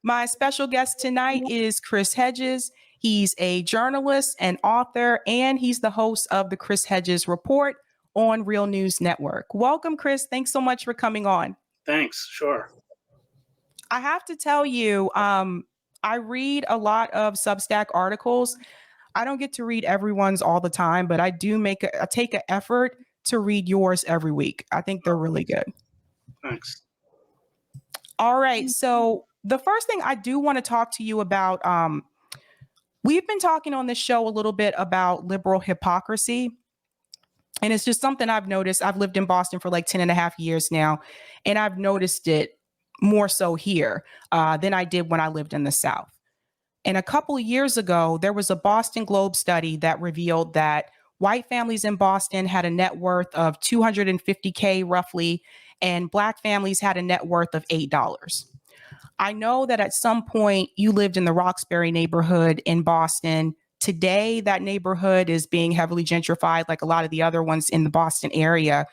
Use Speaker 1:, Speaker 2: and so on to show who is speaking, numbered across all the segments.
Speaker 1: My special guest tonight is Chris Hedges. He's a journalist and author, and he's the host of the Chris Hedges Report on Real News Network. Welcome, Chris. Thanks so much for coming on.
Speaker 2: Thanks. Sure.
Speaker 1: I have to tell you, I read a lot of Substack articles. I don't get to read everyone's all the time, but I do take an effort to read yours every week. I think they're really good.
Speaker 2: Thanks.
Speaker 1: All right. So the first thing I do want to talk to you about, we've been talking on this show a little bit about liberal hypocrisy. And it's just something I've noticed. I've lived in Boston for like 10 and a half years now, and I've noticed it more so here than I did when I lived in the South. And a couple of years ago, there was a Boston Globe study that revealed that white families in Boston had a net worth of $250K roughly, and Black families had a net worth of $8. I know that at some point you lived in the Roxbury neighborhood in Boston. Today, that neighborhood is being heavily gentrified like a lot of the other ones in the Boston area.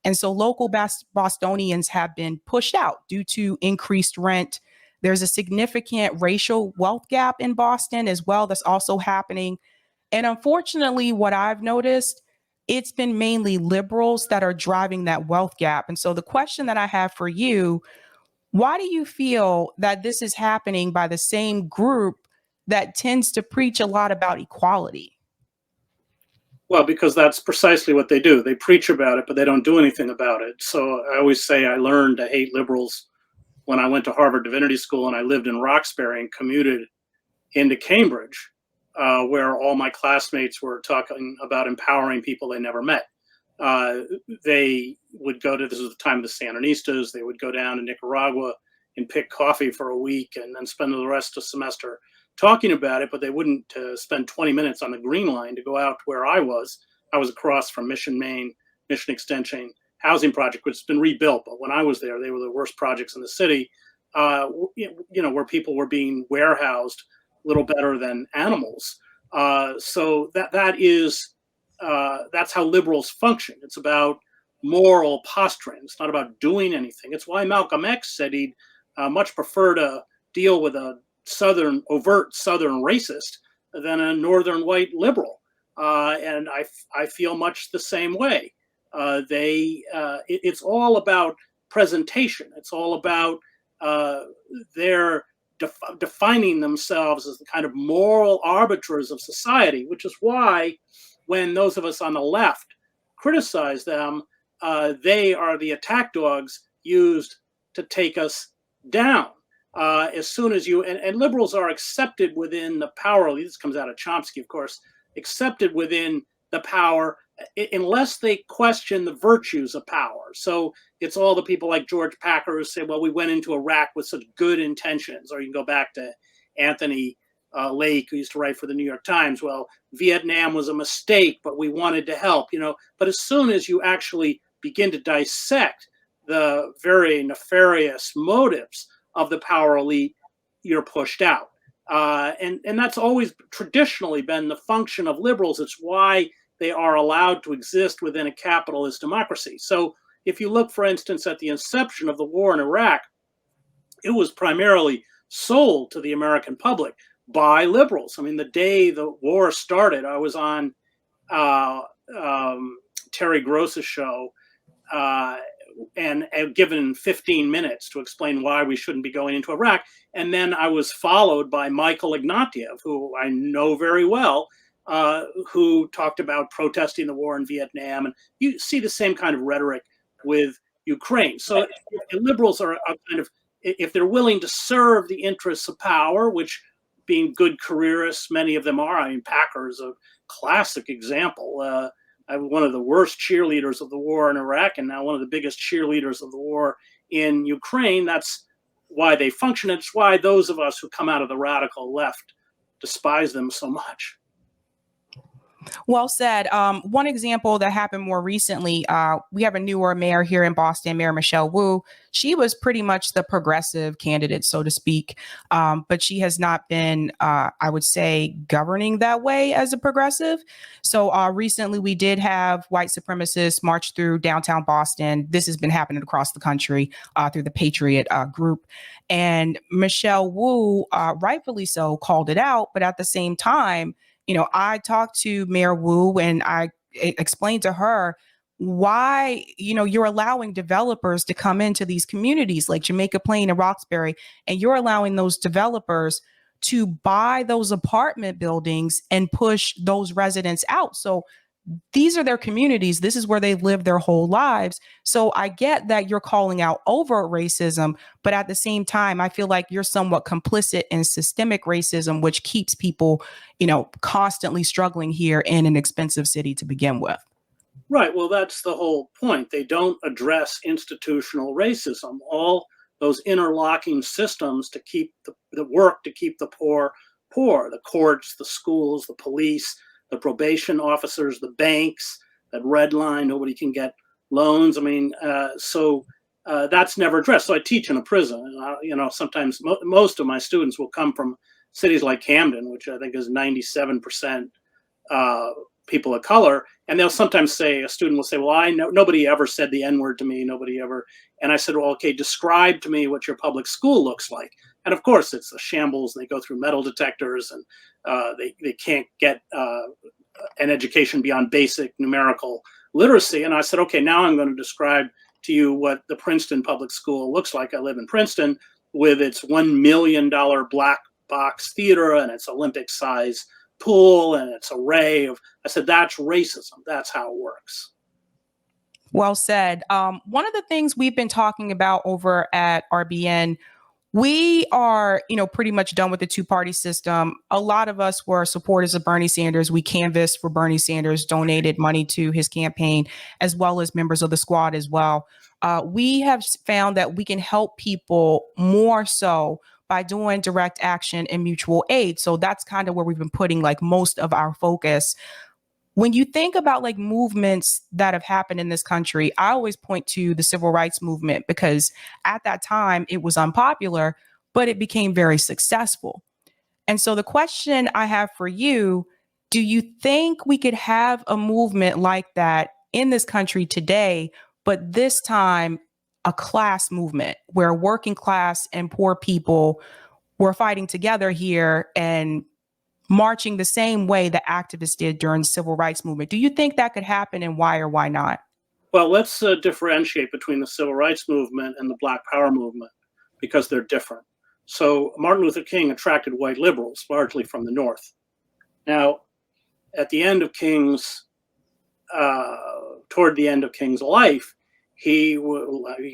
Speaker 1: And so local Bostonians have been pushed out due to increased rent. There's a significant racial wealth gap in Boston as well that's also happening. And unfortunately, what I've noticed, it's been mainly liberals that are driving that wealth gap. And so the question that I have for you, why do you feel that this is happening by the same group that tends to preach a lot about equality?
Speaker 2: Well, because that's precisely what they do. They preach about it, but they don't do anything about it. So I always say I learned to hate liberals when I went to Harvard Divinity School and I lived in Roxbury and commuted into Cambridge, where all my classmates were talking about empowering people they never met. They would go to, this was the time of the Sandinistas, they would go down to Nicaragua and pick coffee for a week and then spend the rest of the semester talking about it, but they wouldn't spend 20 minutes on the Green Line to go out to where I was. I was across from Mission, Maine, Mission Extension housing project, which has been rebuilt. But when I was there, they were the worst projects in the city, where people were being warehoused little better than animals. So that's how liberals function. It's about moral posturing. It's not about doing anything. It's why Malcolm X said he'd much prefer to deal with a overt Southern racist than a Northern white liberal. And I feel much the same way. It's all about presentation. It's all about their defining themselves as the kind of moral arbiters of society, which is why when those of us on the left criticize them, they are the attack dogs used to take us down. As soon as and liberals are accepted within the power, this comes out of Chomsky, of course, accepted within the power unless they question the virtues of power. So it's all the people like George Packer who say, well, we went into Iraq with such good intentions. Or you can go back to Anthony Lake, who used to write for the New York Times. Well, Vietnam was a mistake, but we wanted to help, But as soon as you actually begin to dissect the very nefarious motives of the power elite, you're pushed out. And that's always traditionally been the function of liberals. It's why they are allowed to exist within a capitalist democracy. So if you look, for instance, at the inception of the war in Iraq, it was primarily sold to the American public by liberals. I mean, the day the war started, I was on Terry Gross's show and given 15 minutes to explain why we shouldn't be going into Iraq. And then I was followed by Michael Ignatieff, who I know very well, who talked about protesting the war in Vietnam. And you see the same kind of rhetoric with Ukraine. So liberals are kind of, if they're willing to serve the interests of power, which being good careerists, many of them are. I mean, Packer is a classic example. One of the worst cheerleaders of the war in Iraq, and now one of the biggest cheerleaders of the war in Ukraine. That's why they function. It's why those of us who come out of the radical left despise them so much.
Speaker 1: Well said. One example that happened more recently, we have a newer mayor here in Boston, Mayor Michelle Wu. She was pretty much the progressive candidate, so to speak, but she has not been, I would say, governing that way as a progressive. So recently we did have white supremacists march through downtown Boston. This has been happening across the country through the Patriot group. And Michelle Wu, rightfully so, called it out, but at the same time, I talked to Mayor Wu and I explained to her why, you're allowing developers to come into these communities like Jamaica Plain and Roxbury, and you're allowing those developers to buy those apartment buildings and push those residents out. So these are their communities. This is where they live their whole lives. So I get that you're calling out overt racism, but at the same time, I feel like you're somewhat complicit in systemic racism, which keeps people, constantly struggling here in an expensive city to begin with.
Speaker 2: Right. Well, that's the whole point. They don't address institutional racism. All those interlocking systems to keep the work to keep the poor poor, the courts, the schools, the police, the probation officers, the banks that redline, nobody can get loans. I mean, so that's never addressed. So I teach in a prison, and sometimes most of my students will come from cities like Camden, which I think is 97% people of color. And they'll sometimes say, a student will say, well, I know nobody ever said the N-word to me, nobody ever. And I said, well, okay, describe to me what your public school looks like. And of course, it's a shambles. They go through metal detectors, and they can't get an education beyond basic numerical literacy. And I said, okay, now I'm going to describe to you what the Princeton public school looks like. I live in Princeton with its $1 million black box theater and its Olympic size pool and its array of, I said, that's racism. That's how it works.
Speaker 1: Well said. One of the things we've been talking about over at RBN, we are, pretty much done with the two-party system. A lot of us were supporters of Bernie Sanders. We canvassed for Bernie Sanders, donated money to his campaign, as well as members of the squad as well. We have found that we can help people more so by doing direct action and mutual aid. So that's kind of where we've been putting like most of our focus. When you think about like movements that have happened in this country, I always point to the civil rights movement because at that time it was unpopular, but it became very successful. And so the question I have for you, do you think we could have a movement like that in this country today, but this time a class movement where working class and poor people were fighting together here and marching the same way the activists did during the civil rights movement? Do you think that could happen, and why or why not?
Speaker 2: Well, let's differentiate between the civil rights movement and the Black Power movement because they're different. So Martin Luther King attracted white liberals, largely from the North. Now, at the end of King's, toward the end of King's life, he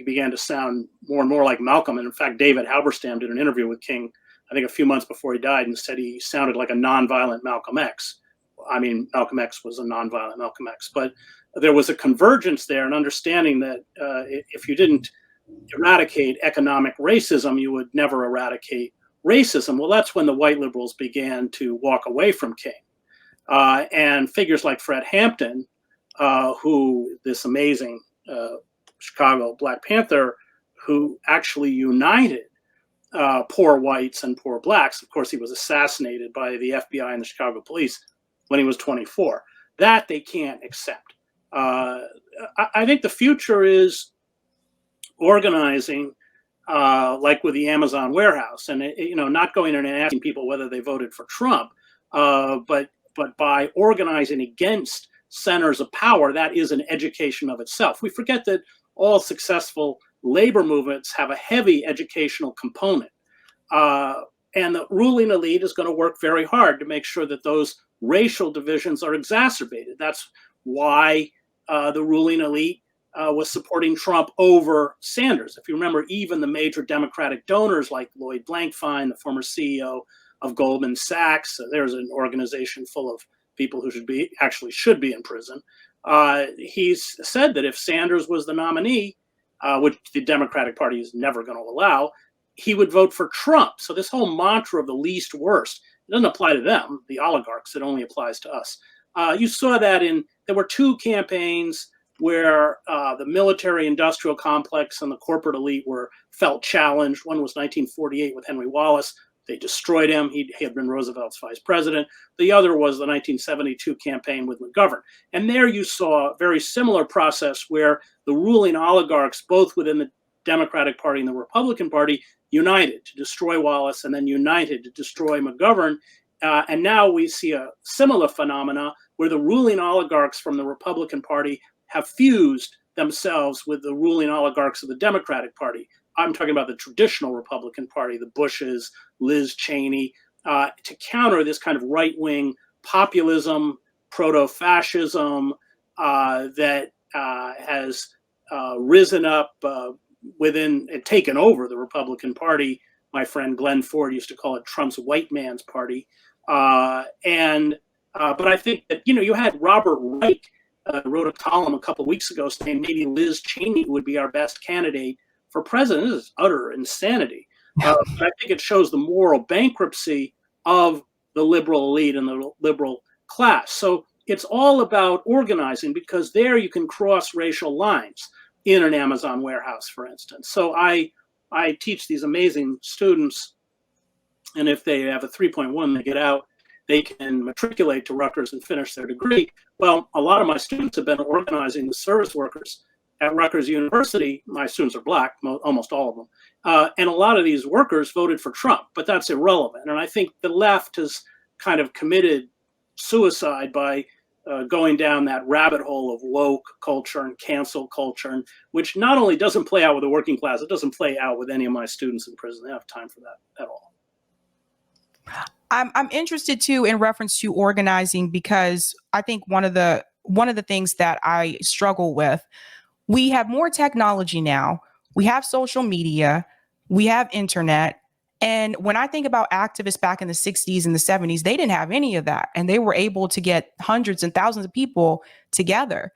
Speaker 2: began to sound more and more like Malcolm. And in fact, David Halberstam did an interview with King, I think a few months before he died, and said he sounded like a nonviolent Malcolm X. I mean, Malcolm X was a nonviolent Malcolm X, but there was a convergence there, and understanding that if you didn't eradicate economic racism, you would never eradicate racism. Well, that's when the white liberals began to walk away from King. And figures like Fred Hampton, who this amazing Chicago Black Panther, who actually united poor whites and poor blacks. Of course, he was assassinated by the FBI and the Chicago police when he was 24. That they can't accept. I think the future is organizing, like with the Amazon warehouse, and not going in and asking people whether they voted for Trump, but by organizing against centers of power. That is an education of itself. We forget that all successful labor movements have a heavy educational component. And the ruling elite is going to work very hard to make sure that those racial divisions are exacerbated. That's why the ruling elite was supporting Trump over Sanders. If you remember, even the major Democratic donors like Lloyd Blankfein, the former CEO of Goldman Sachs, there's an organization full of people who should be in prison. He's said that if Sanders was the nominee, which the Democratic Party is never going to allow, he would vote for Trump. So this whole mantra of the least worst, it doesn't apply to them, the oligarchs. It only applies to us. You saw that there were two campaigns where the military-industrial complex and the corporate elite felt challenged. One was 1948 with Henry Wallace. They destroyed him. He had been Roosevelt's vice president. The other was the 1972 campaign with McGovern. And there you saw a very similar process where the ruling oligarchs, both within the Democratic Party and the Republican Party, united to destroy Wallace and then united to destroy McGovern. And now we see a similar phenomena where the ruling oligarchs from the Republican Party have fused themselves with the ruling oligarchs of the Democratic Party. I'm talking about the traditional Republican Party, the Bushes, Liz Cheney, to counter this kind of right-wing populism, proto-fascism that has risen up within and taken over the Republican Party. My friend Glenn Ford used to call it Trump's white man's party. But I think that, you had Robert Reich wrote a column a couple of weeks ago saying maybe Liz Cheney would be our best candidate for president. This is utter insanity. But I think it shows the moral bankruptcy of the liberal elite and the liberal class. So it's all about organizing, because there you can cross racial lines in an Amazon warehouse, for instance. So I teach these amazing students, and if they have a 3.1, they get out, they can matriculate to Rutgers and finish their degree. Well, a lot of my students have been organizing the service workers at Rutgers University. My students are black, almost all of them. And a lot of these workers voted for Trump, but that's irrelevant. And I think the left has kind of committed suicide by going down that rabbit hole of woke culture and cancel culture, which not only doesn't play out with the working class, it doesn't play out with any of my students in prison. They don't have time for that at all.
Speaker 1: I'm interested too in reference to organizing, because I think one of the things that I struggle with, we have more technology now. We have social media, we have internet. And when I think about activists back in the 60s and the 70s, they didn't have any of that. And they were able to get hundreds and thousands of people together.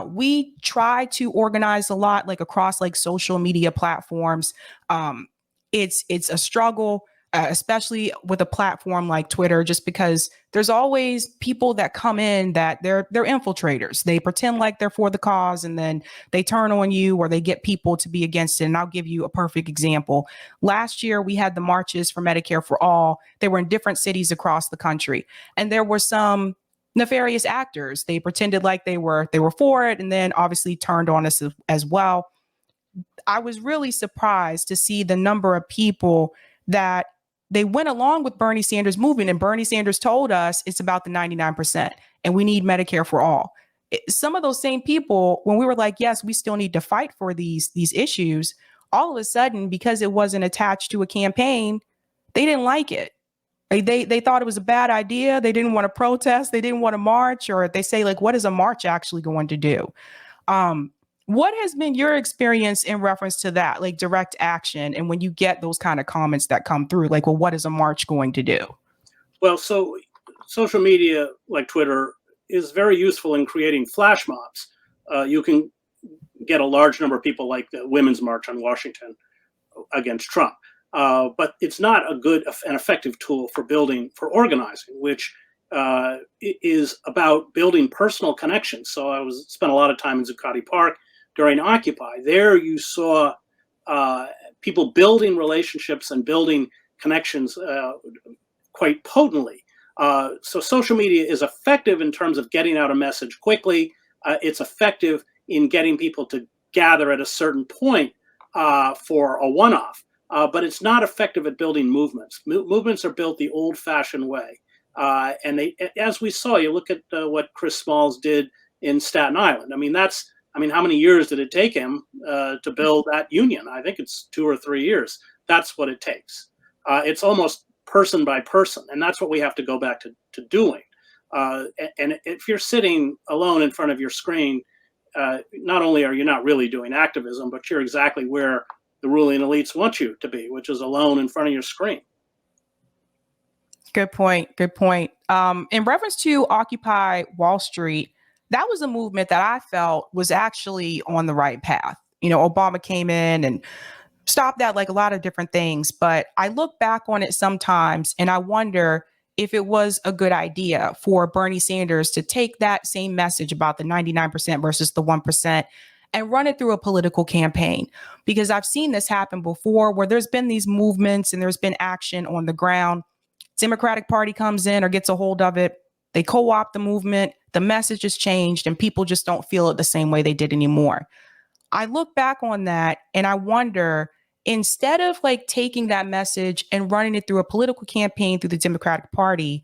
Speaker 1: We try to organize a lot, like across like social media platforms. It's a struggle. Especially with a platform like Twitter, just because there's always people that come in that they're infiltrators. They pretend like they're for the cause, and then they turn on you, or they get people to be against it. And I'll give you a perfect example. Last year, we had the marches for Medicare for All. They were in different cities across the country, and there were some nefarious actors. They pretended like they were for it, and then obviously turned on us as well. I was really surprised to see the number of people that they went along with Bernie Sanders' movement, and Bernie Sanders told us it's about the 99% and we need Medicare for all. Some of those same people, when we were like, yes, we still need to fight for these issues, all of a sudden, because it wasn't attached to a campaign, they didn't like it. They thought it was a bad idea. They didn't want to protest. They didn't want to march, or they say, like, what is a march actually going to do? What has been your experience in reference to that, like direct action? And when you get those kind of comments that come through, like, well, what is a march going to do?
Speaker 2: Well, so social media like Twitter is very useful in creating flash mobs. You can get a large number of people, like the Women's March on Washington against Trump. But it's not a good and effective tool for organizing, which is about building personal connections. So I spent a lot of time in Zuccotti Park during Occupy. There you saw people building relationships and building connections quite potently. So social media is effective in terms of getting out a message quickly. It's effective in getting people to gather at a certain point for a one-off. But it's not effective at building movements. Movements are built the old-fashioned way. And they, as we saw, you look at what Chris Smalls did in Staten Island. How many years did it take him to build that union? I think it's 2 or 3 years. That's what it takes. It's almost person by person, and that's what we have to go back to doing. And if you're sitting alone in front of your screen, not only are you not really doing activism, but you're exactly where the ruling elites want you to be, which is alone in front of your screen.
Speaker 1: Good point. Good point. In reference to Occupy Wall Street, that was a movement that I felt was actually on the right path. Obama came in and stopped that, like a lot of different things. But I look back on it sometimes and I wonder if it was a good idea for Bernie Sanders to take that same message about the 99% versus the 1% and run it through a political campaign. Because I've seen this happen before where there's been these movements and there's been action on the ground. Democratic Party comes in or gets a hold of it. They co-opt the movement. The message has changed and people just don't feel it the same way they did anymore. I look back on that and I wonder, instead of like taking that message and running it through a political campaign through the Democratic Party,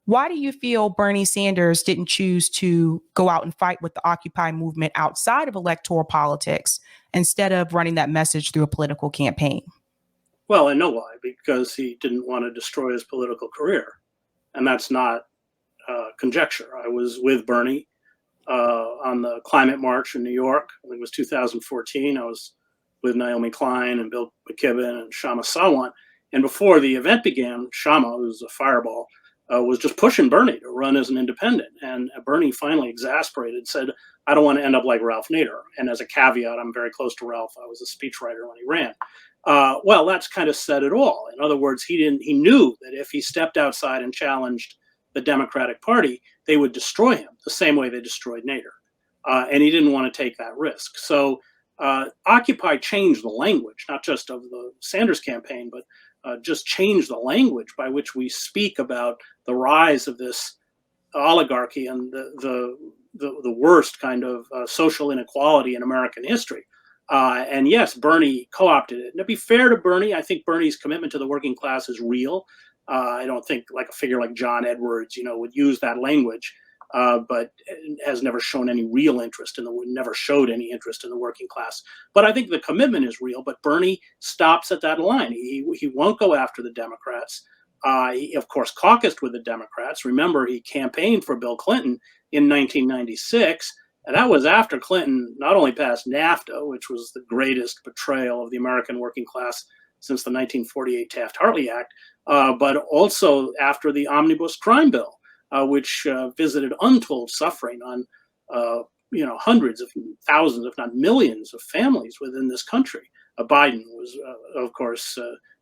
Speaker 1: why do you feel Bernie Sanders didn't choose to go out and fight with the Occupy movement outside of electoral politics instead of running that message through a political campaign?
Speaker 2: Well, I know why, because he didn't want to destroy his political career. And that's not conjecture. I was with Bernie on the climate march in New York. I think it was 2014. I was with Naomi Klein and Bill McKibben and Shama Sawant. And before the event began, Shama, who's a fireball, was just pushing Bernie to run as an independent. And Bernie finally, exasperated, said, I don't want to end up like Ralph Nader. And as a caveat, I'm very close to Ralph. I was a speechwriter when he ran. Well, that's kind of said it all. In other words, he knew that if he stepped outside and challenged the Democratic Party, they would destroy him the same way they destroyed Nader. And he didn't want to take that risk. So Occupy changed the language, not just of the Sanders campaign, but just changed the language by which we speak about the rise of this oligarchy and the worst kind of social inequality in American history. And yes, Bernie co-opted it. And to be fair to Bernie, I think Bernie's commitment to the working class is real. I don't think like a figure like John Edwards, would use that language, but has never shown any real interest never showed any interest in the working class. But I think the commitment is real. But Bernie stops at that line. He won't go after the Democrats. He, of course, caucused with the Democrats. Remember, he campaigned for Bill Clinton in 1996. And that was after Clinton not only passed NAFTA, which was the greatest betrayal of the American working class since the 1948 Taft-Hartley Act, but also after the Omnibus Crime Bill, which visited untold suffering on hundreds of thousands, if not millions, of families within this country. Biden was, of course,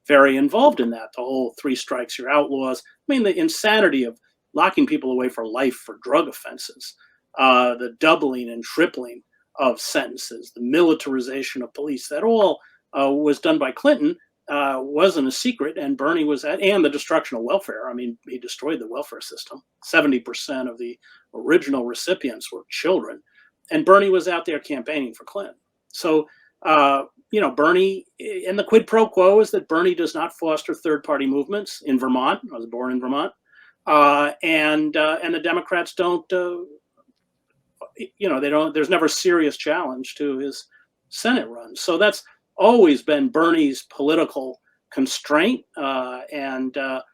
Speaker 2: very involved in that. The whole 3 strikes, you're outlaws. I mean, the insanity of locking people away for life for drug offenses. The doubling and tripling of sentences, the militarization of police, that all was done by Clinton, wasn't a secret, and Bernie was and the destruction of welfare. I mean, he destroyed the welfare system. 70% of the original recipients were children, and Bernie was out there campaigning for Clinton. So, Bernie, and the quid pro quo is that Bernie does not foster third-party movements in Vermont. I was born in Vermont, and the Democrats don't. There's never a serious challenge to his Senate run. So that's always been Bernie's political constraint. Yes,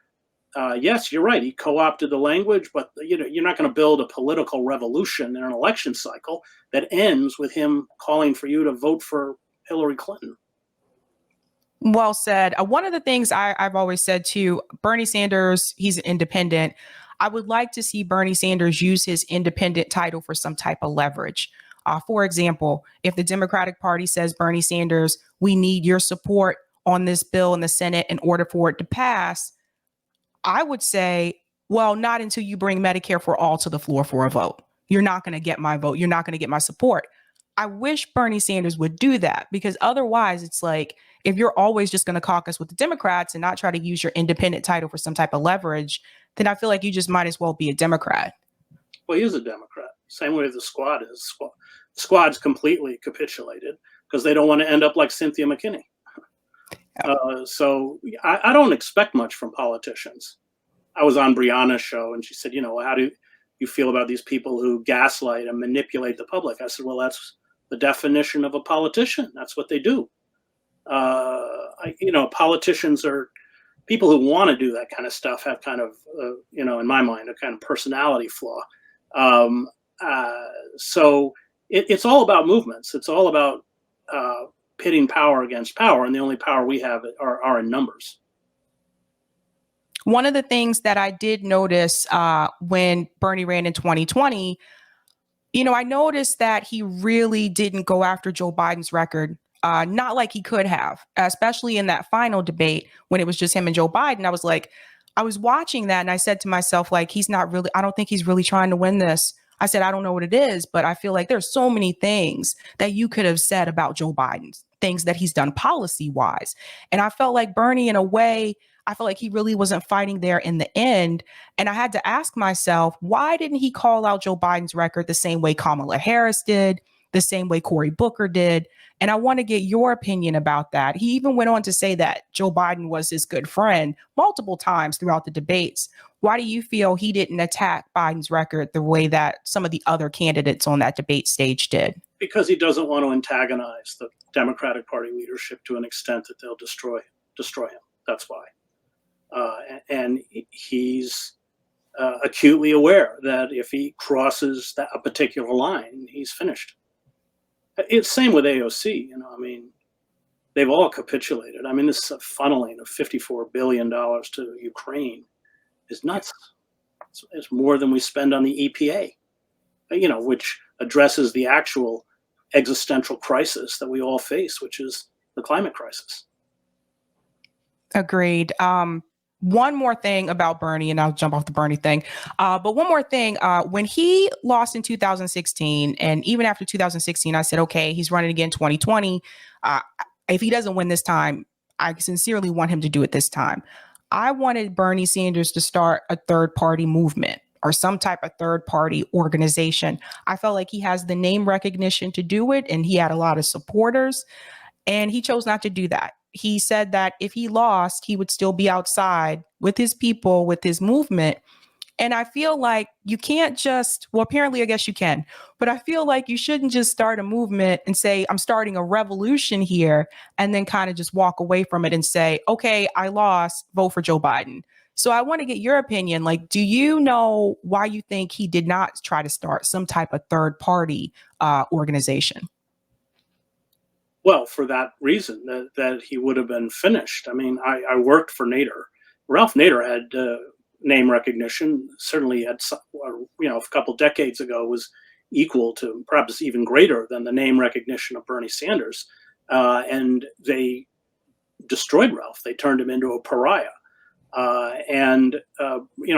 Speaker 2: you're right. He co-opted the language, but you're not going to build a political revolution in an election cycle that ends with him calling for you to vote for Hillary Clinton.
Speaker 1: Well said. One of the things I've always said too, Bernie Sanders, he's an independent. I would like to see Bernie Sanders use his independent title for some type of leverage. For example, if the Democratic Party says, Bernie Sanders, we need your support on this bill in the Senate in order for it to pass, I would say, well, not until you bring Medicare for all to the floor for a vote. You're not going to get my vote. You're not going to get my support. I wish Bernie Sanders would do that, because otherwise it's like, if you're always just going to caucus with the Democrats and not try to use your independent title for some type of leverage, then I feel like you just might as well be a Democrat.
Speaker 2: Well, he is a Democrat. Same way the Squad is. The Squad's completely capitulated because they don't want to end up like Cynthia McKinney. So I don't expect much from politicians. I was on Brianna's show and she said, how do you feel about these people who gaslight and manipulate the public? I said, well, that's the definition of a politician. That's what they do. Politicians are people who want to do that kind of stuff, have kind of, in my mind, a kind of personality flaw. So it's all about movements. It's all about pitting power against power. And the only power we have are in numbers.
Speaker 1: One of the things that I did notice when Bernie ran in 2020, I noticed that he really didn't go after Joe Biden's record. Not like he could have, especially in that final debate when it was just him and Joe Biden. I was like, I was watching that and I said to myself, like, I don't think he's really trying to win this. I said, I don't know what it is, but I feel like there's so many things that you could have said about Joe Biden, things that he's done policy wise. And I felt like Bernie, in a way, I felt like he really wasn't fighting there in the end. And I had to ask myself, why didn't he call out Joe Biden's record the same way Kamala Harris did, the same way Cory Booker did? And I want to get your opinion about that. He even went on to say that Joe Biden was his good friend multiple times throughout the debates. Why do you feel he didn't attack Biden's record the way that some of the other candidates on that debate stage did?
Speaker 2: Because he doesn't want to antagonize the Democratic Party leadership to an extent that they'll destroy him. That's why. And he's acutely aware that if he crosses a particular line, he's finished. It's same with AOC. I mean, they've all capitulated. I mean, this funneling of $54 billion to Ukraine is nuts. It's more than we spend on the EPA, which addresses the actual existential crisis that we all face, which is the climate crisis.
Speaker 1: Agreed. One more thing about Bernie, and I'll jump off the Bernie thing. But one more thing, when he lost in 2016, and even after 2016, I said, okay, he's running again 2020. If he doesn't win this time, I sincerely want him to do it this time. I wanted Bernie Sanders to start a third party movement or some type of third party organization. I felt like he has the name recognition to do it, and he had a lot of supporters, and he chose not to do that. He said that if he lost, he would still be outside with his people, with his movement. And I feel like you can't just, well, apparently, I guess you can, but I feel like you shouldn't just start a movement and say, I'm starting a revolution here, and then kind of just walk away from it and say, okay, I lost, vote for Joe Biden. So I want to get your opinion. Like, do you know why you think he did not try to start some type of third party organization?
Speaker 2: Well, for that reason, that he would have been finished. I mean, I worked for Nader. Ralph Nader had name recognition, certainly had, a couple decades ago was equal to, perhaps even greater than the name recognition of Bernie Sanders. And they destroyed Ralph. They turned him into a pariah. I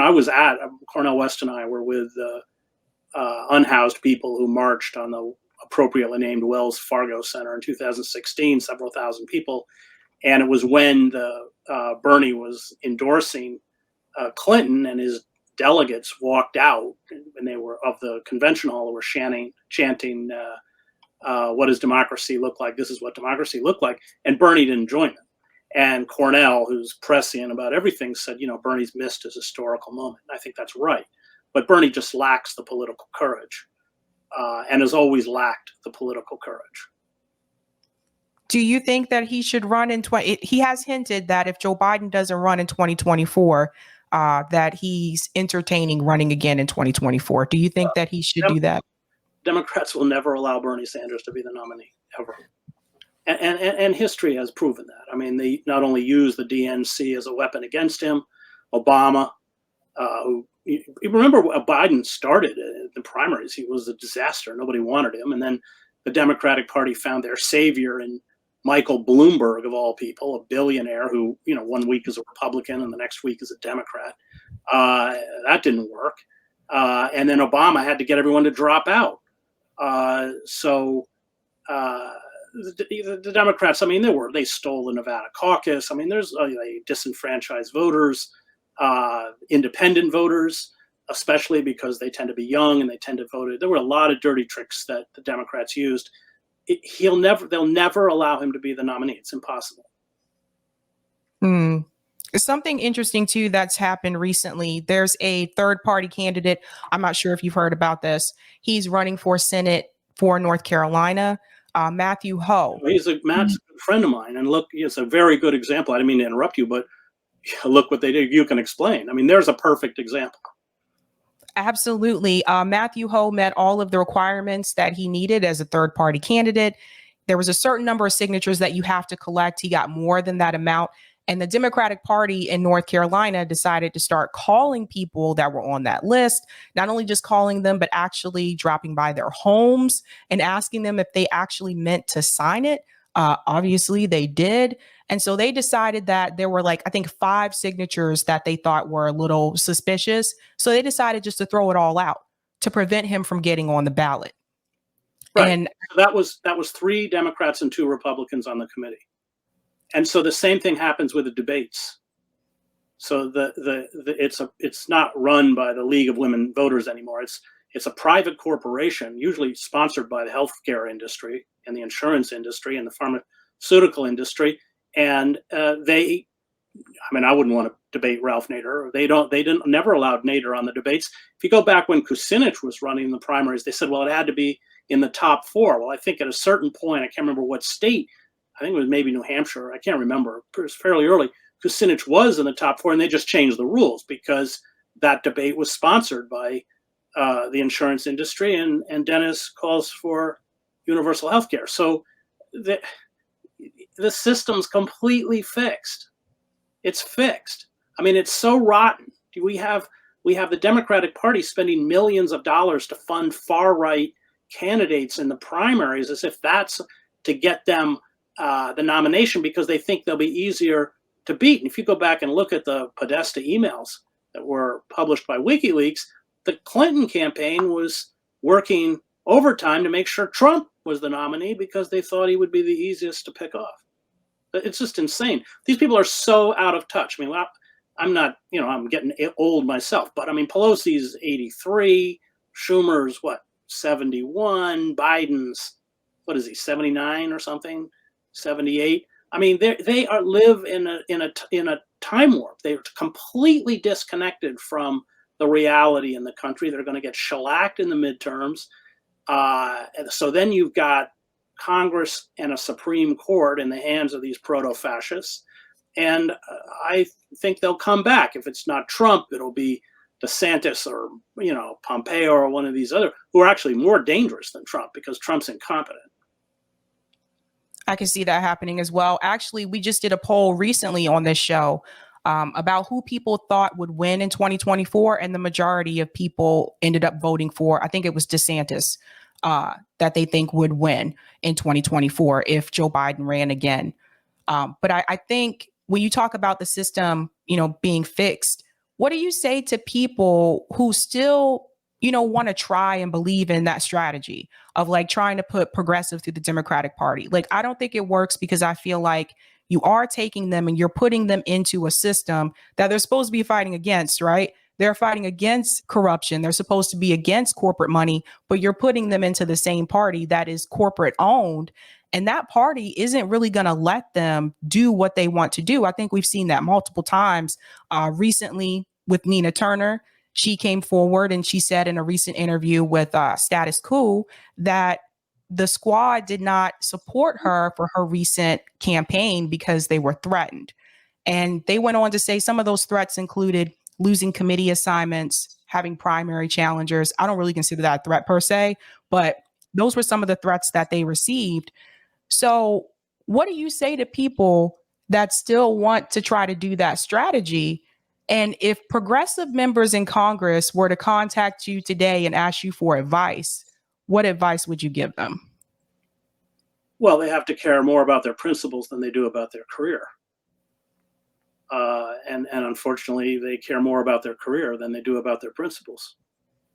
Speaker 2: was at, Cornel West and I were with unhoused people who marched on the appropriately named Wells Fargo Center in 2016, several thousand people. And it was when Bernie was endorsing Clinton, and his delegates walked out, and they were of the convention hall, were chanting, what does democracy look like? This is what democracy looked like. And Bernie didn't join them. And Cornell, who's prescient about everything, said, Bernie's missed his historical moment. And I think that's right. But Bernie just lacks the political courage, and has always lacked the political courage.
Speaker 1: Do you think that he should run in he has hinted that if Joe Biden doesn't run in 2024, that he's entertaining running again in 2024. Do you think that he should do that?
Speaker 2: Democrats will never allow Bernie Sanders to be the nominee, ever. And history has proven that. I mean, they not only used the DNC as a weapon against him, Obama, who, you remember Biden started the primaries. He was a disaster. Nobody wanted him. And then the Democratic Party found their savior in Michael Bloomberg, of all people, a billionaire who, 1 week is a Republican and the next week is a Democrat. That didn't work. And then Obama had to get everyone to drop out. The Democrats, I mean, they stole the Nevada caucus. I mean, they disenfranchised voters, independent voters, especially because they tend to be young and they tend to vote. There were a lot of dirty tricks that the Democrats used. They'll never allow him to be the nominee. It's impossible.
Speaker 1: Something interesting too that's happened recently. There's a third party candidate. I'm not sure if you've heard about this. He's running for Senate for North Carolina. Matthew Hoh.
Speaker 2: Matt's a good friend of mine, and look, it's a very good example. I didn't mean to interrupt you, but look what they did. You can explain. I mean, there's a perfect example.
Speaker 1: Absolutely. Matthew Hoh met all of the requirements that he needed as a third party candidate. There was a certain number of signatures that you have to collect. He got more than that amount. And the Democratic Party in North Carolina decided to start calling people that were on that list, not only just calling them, but actually dropping by their homes and asking them if they actually meant to sign it. Obviously, they did. And so they decided that there were like, I think 5 signatures that they thought were a little suspicious. So they decided just to throw it all out to prevent him from getting on the ballot.
Speaker 2: Right.
Speaker 1: And
Speaker 2: so that was 3 Democrats and 2 Republicans on the committee. And so the same thing happens with the debates. So it's not run by the League of Women Voters anymore. It's a private corporation, usually sponsored by the healthcare industry and the insurance industry and the pharmaceutical industry. And I wouldn't want to debate Ralph Nader. They never allowed Nader on the debates. If you go back when Kucinich was running the primaries, they said, well, it had to be in the top 4. Well, I think at a certain point, I can't remember what state, I think it was maybe New Hampshire, I can't remember, it was fairly early, Kucinich was in the top 4, and they just changed the rules because that debate was sponsored by the insurance industry, and Dennis calls for universal health care. So the system's completely fixed. It's fixed. I mean, it's so rotten. We have the Democratic Party spending millions of dollars to fund far-right candidates in the primaries as if that's to get them the nomination because they think they'll be easier to beat. And if you go back and look at the Podesta emails that were published by WikiLeaks, the Clinton campaign was working overtime to make sure Trump was the nominee because they thought he would be the easiest to pick off. It's just insane. These people are so out of touch. I mean, I'm not, I'm getting old myself, but I mean, Pelosi's 83, Schumer's 71, Biden's, 79 or something, 78. I mean, they live in a time warp. They're completely disconnected from the reality in the country. They're going to get shellacked in the midterms. So then you've got Congress and a Supreme Court in the hands of these proto-fascists. And I think they'll come back. If it's not Trump, it'll be DeSantis or, Pompeo or one of these other who are actually more dangerous than Trump because Trump's incompetent.
Speaker 1: I can see that happening as well. Actually, we just did a poll recently on this show about who people thought would win in 2024. And the majority of people ended up voting for, I think it was DeSantis, that they think would win in 2024 if Joe Biden ran again. But I think when you talk about the system, being fixed, what do you say to people who still, want to try and believe in that strategy of like trying to put progressive through the Democratic Party? Like, I don't think it works because I feel like you are taking them and you're putting them into a system that they're supposed to be fighting against, right? They're fighting against corruption. They're supposed to be against corporate money, but you're putting them into the same party that is corporate owned. And that party isn't really going to let them do what they want to do. I think we've seen that multiple times recently with Nina Turner. She came forward and she said in a recent interview with Status Quo that the squad did not support her for her recent campaign because they were threatened. And they went on to say some of those threats included losing committee assignments, having primary challengers. I don't really consider that a threat per se, but those were some of the threats that they received. So what do you say to people that still want to try to do that strategy? And if progressive members in Congress were to contact you today and ask you for advice, what advice would you give them?
Speaker 2: Well, they have to care more about their principles than they do about their career. And unfortunately, they care more about their career than they do about their principles.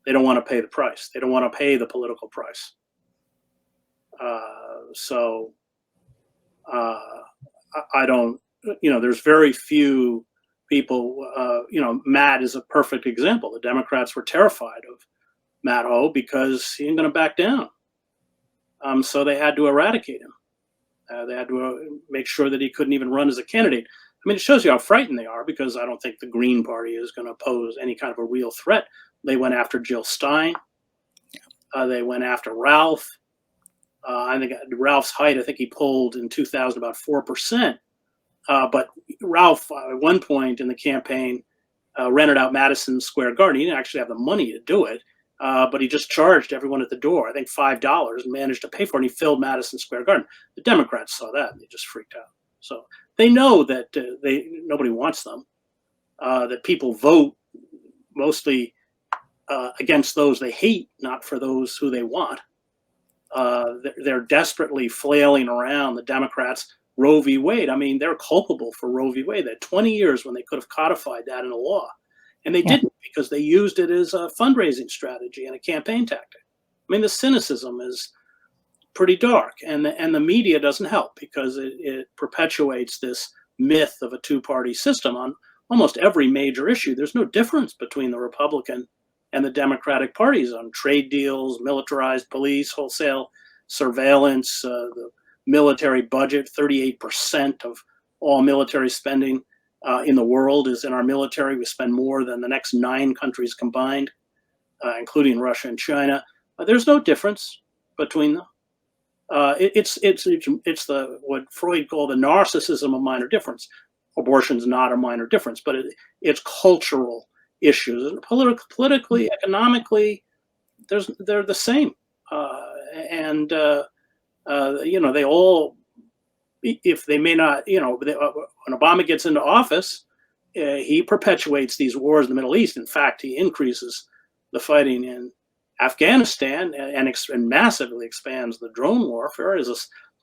Speaker 2: They don't want to pay the price. They don't want to pay the political price. I don't, there's very few people, Matt is a perfect example. The Democrats were terrified of Matt Ho because he ain't going to back down. So they had to eradicate him. They had to make sure that he couldn't even run as a candidate. I mean, it shows you how frightened they are because I don't think the Green Party is going to pose any kind of a real threat. They went after Jill Stein. They went after Ralph. I think Ralph's height, I think he polled in 2000 about 4%. But Ralph, at one point in the campaign, rented out Madison Square Garden. He didn't actually have the money to do it, but he just charged everyone at the door, I think $5, and managed to pay for it. And he filled Madison Square Garden. The Democrats saw that and they just freaked out. So they know that nobody wants them, that people vote mostly against those they hate, not for those who they want. They're desperately flailing around, the Democrats, Roe v. Wade. I mean, they're culpable for Roe v. Wade. They had 20 years when they could have codified that in a law. And they didn't, because they used it as a fundraising strategy and a campaign tactic. I mean, the cynicism is pretty dark, and the media doesn't help, because it perpetuates this myth of a two-party system on almost every major issue. There's no difference between the Republican and the Democratic parties on trade deals, militarized police, wholesale surveillance, the military budget. 38% of all military spending in the world is in our military. We spend more than the next 9 countries combined, including Russia and China. There's no difference between them. It's the what Freud called the narcissism of minor difference. Abortion's not a minor difference, but it's cultural issues, and politically, economically, they're the same. They all, if they may not, when Obama gets into office, he perpetuates these wars in the Middle East. In fact, he increases the fighting in Afghanistan and massively expands the drone warfare.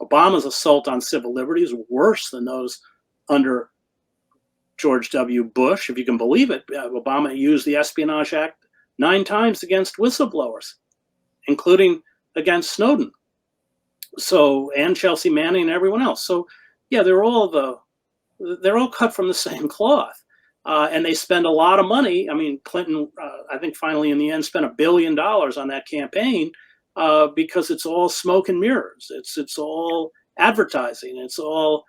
Speaker 2: Obama's assault on civil liberties worse than those under George W. Bush, if you can believe it. Obama used the Espionage Act 9 times against whistleblowers, including against Snowden. And Chelsea Manning and everyone else. So yeah, they're all cut from the same cloth. And they spend a lot of money. I mean, Clinton, I think finally in the end, spent $1 billion on that campaign because it's all smoke and mirrors. It's all advertising. It's all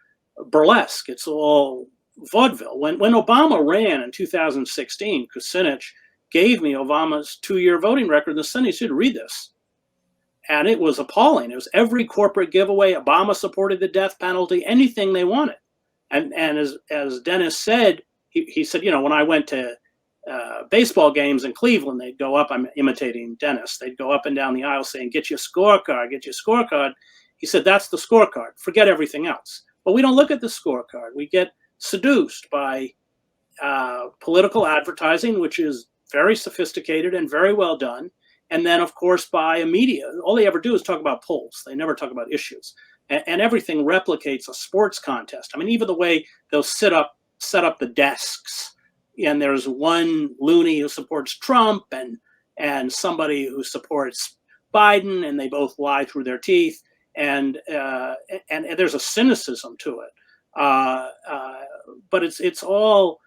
Speaker 2: burlesque. It's all vaudeville. When Obama ran in 2016, Kucinich gave me Obama's 2-year voting record in the Senate. He said, read this. And it was appalling. It was every corporate giveaway. Obama supported the death penalty, anything they wanted. And as Dennis said, he said, when I went to baseball games in Cleveland, they'd go up, I'm imitating Dennis, they'd go up and down the aisle saying, get you a scorecard, get you a scorecard. He said, that's the scorecard. Forget everything else. But we don't look at the scorecard. We get seduced by political advertising, which is very sophisticated and very well done. And then, of course, by a media. All they ever do is talk about polls. They never talk about issues. And everything replicates a sports contest. I mean, even the way they'll set up the desks, and there's one loony who supports Trump and somebody who supports Biden, and they both lie through their teeth. And there's a cynicism to it. But it's all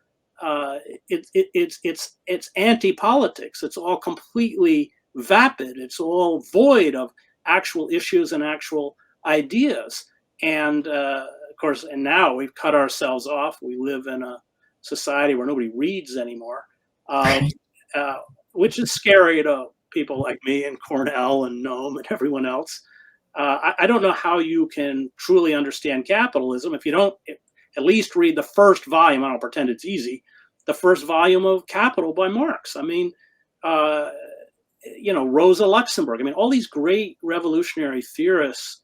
Speaker 2: it's anti-politics. It's all completely vapid. It's all void of actual issues and actual ideas. And of course, and now we've cut ourselves off. We live in a society where nobody reads anymore, which is scary to people like me and Cornell and Noam and everyone else. I don't know how you can truly understand capitalism if you don't at least read the first volume. I don't pretend it's easy. The first volume of Capital by Marx. I mean, Rosa Luxemburg. I mean, all these great revolutionary theorists.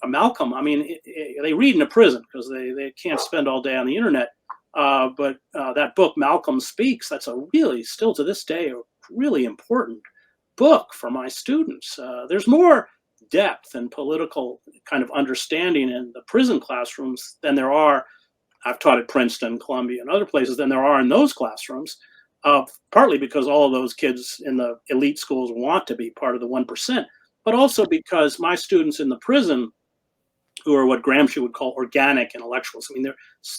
Speaker 2: Malcolm. I mean, they read in a prison because they can't spend all day on the internet. But that book, Malcolm Speaks, that's a really, still to this day, a really important book for my students. There's more depth and political kind of understanding in the prison classrooms than there are. I've taught at Princeton, Columbia, and other places than there are in those classrooms. Partly because all of those kids in the elite schools want to be part of the 1%, but also because my students in the prison, who are what Gramsci would call organic intellectuals. I mean,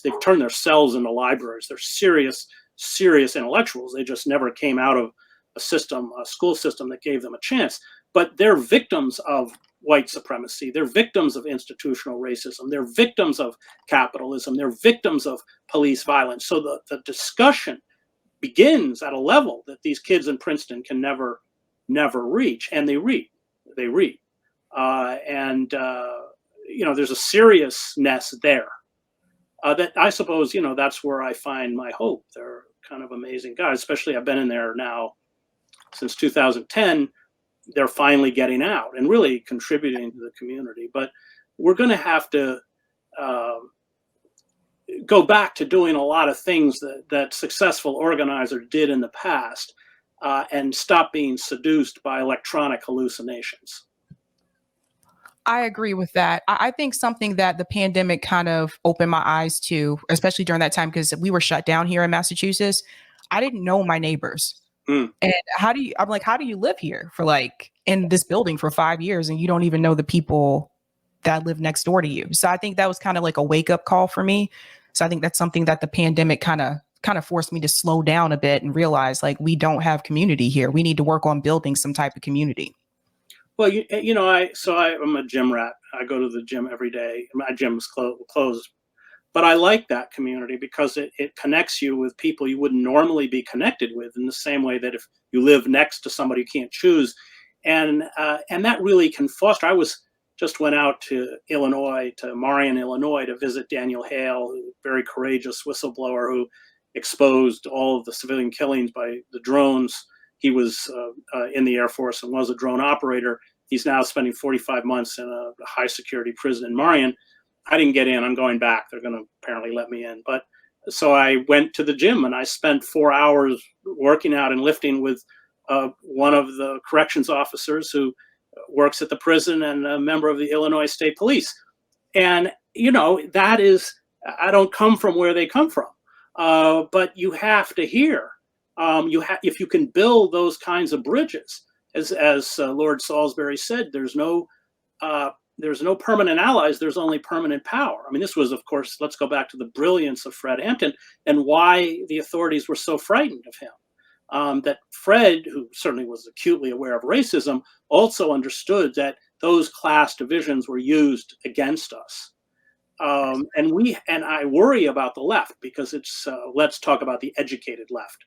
Speaker 2: they've turned their cells into libraries. They're serious intellectuals. They just never came out of a school system that gave them a chance. But they're victims of white supremacy. They're victims of institutional racism. They're victims of capitalism. They're victims of police violence. So the discussion begins at a level that these kids in Princeton can never reach. And they read. There's a seriousness there that I suppose, that's where I find my hope. They're kind of amazing guys, especially I've been in there now since 2010. They're finally getting out and really contributing to the community. But we're going to have to go back to doing a lot of things that successful organizers did in the past and stop being seduced by electronic hallucinations.
Speaker 1: I agree with that. I think something that the pandemic kind of opened my eyes to, especially during that time, because we were shut down here in Massachusetts. I didn't know my neighbors.
Speaker 2: Mm.
Speaker 1: And I'm like, how do you live here for like in this building for 5 years and you don't even know the people that live next door to you? So I think that was kind of like a wake up call for me. So I think that's something that the pandemic kind of forced me to slow down a bit and realize like we don't have community here. We need to work on building some type of community.
Speaker 2: Well, I'm a gym rat. I go to the gym every day. My gym is closed, but I like that community because it connects you with people you wouldn't normally be connected with in the same way that if you live next to somebody you can't choose, and that really can foster. Just went out to Marion, Illinois, to visit Daniel Hale, a very courageous whistleblower who exposed all of the civilian killings by the drones. He was in the Air Force and was a drone operator. He's now spending 45 months in a high security prison in Marion. I didn't get in. I'm going back. They're going to apparently let me in. But so I went to the gym and I spent 4 hours working out and lifting with one of the corrections officers who works at the prison and a member of the Illinois State Police. And, that is, I don't come from where they come from. But you have to hear. If you can build those kinds of bridges, as Lord Salisbury said, there's no permanent allies. There's only permanent power. I mean, this was, of course, let's go back to the brilliance of Fred Hampton and why the authorities were so frightened of him. That Fred, who certainly was acutely aware of racism, also understood that those class divisions were used against us. And I worry about the left because it's let's talk about the educated left.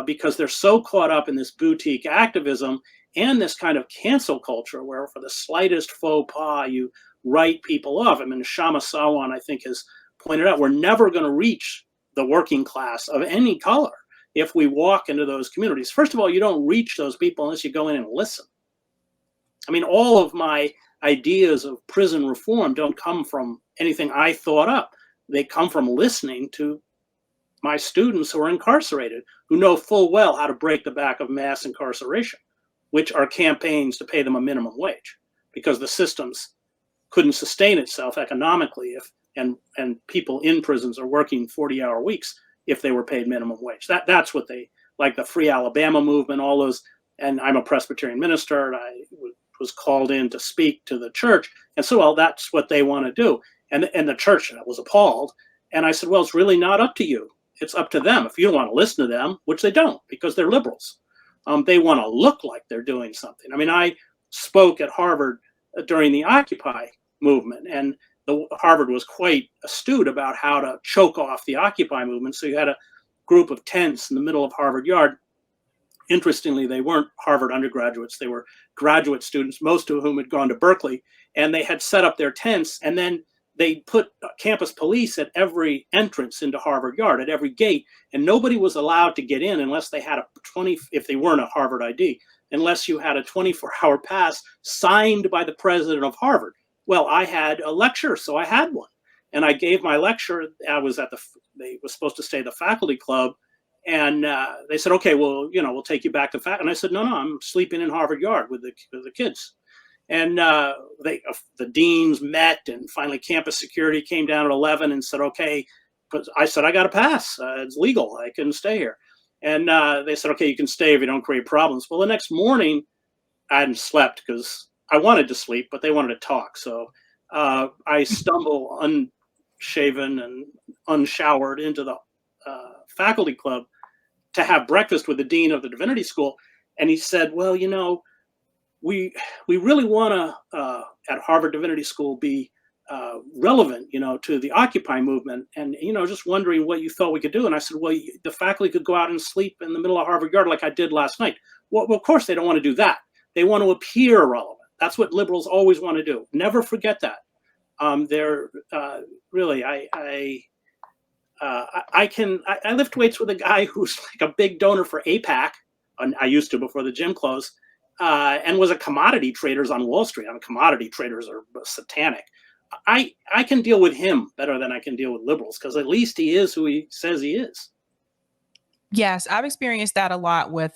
Speaker 2: Because they're so caught up in this boutique activism and this kind of cancel culture where for the slightest faux pas, you write people off. I mean, Shama Sawan, I think, has pointed out, we're never going to reach the working class of any color if we walk into those communities. First of all, you don't reach those people unless you go in and listen. I mean, all of my ideas of prison reform don't come from anything I thought up. They come from listening to my students who are incarcerated, who know full well how to break the back of mass incarceration, which are campaigns to pay them a minimum wage, because the systems couldn't sustain itself economically and people in prisons are working 40-hour weeks if they were paid minimum wage. That's what they like, the Free Alabama movement, all those. And I'm a Presbyterian minister, and I was called in to speak to the church, and so well, that's what they want to do. And the church was appalled, and I said, well, it's really not up to you. It's up to them. If you don't want to listen to them, which they don't, because they're liberals, they want to look like they're doing something. I mean, I spoke at Harvard during the Occupy movement, and Harvard was quite astute about how to choke off the Occupy movement. So you had a group of tents in the middle of Harvard Yard. Interestingly, they weren't Harvard undergraduates. They were graduate students, most of whom had gone to Berkeley, and they had set up their tents, and then they put campus police at every entrance into Harvard Yard, at every gate, and nobody was allowed to get in unless they had if they weren't a Harvard ID, unless you had a 24-hour pass signed by the president of Harvard. Well, I had a lecture, so I had one, and I gave my lecture. I was they were supposed to stay at the faculty club, and they said, okay, well, we'll take you back to faculty. And I said, no, I'm sleeping in Harvard Yard with the kids. And the deans met, and finally campus security came down at 11 and said, okay, but I said, I got a pass. It's legal. I can stay here. And they said, okay, you can stay if you don't create problems. Well, the next morning, I hadn't slept because I wanted to sleep, but they wanted to talk. So I stumble unshaven and unshowered into the faculty club to have breakfast with the dean of the divinity school. And he said, well, we really want to at Harvard Divinity School be relevant, to the Occupy movement, and just wondering what you thought we could do. And I said, well, the faculty could go out and sleep in the middle of Harvard Yard like I did last night. Well, of course they don't want to do that. They want to appear relevant. That's what liberals always want to do. Never forget that. They're really I lift weights with a guy who's like a big donor for APAC. I used to before the gym closed. And was a commodity traders on Wall Street. I mean, commodity traders are satanic. I can deal with him better than I can deal with liberals because at least he is who he says he is.
Speaker 1: Yes, I've experienced that a lot with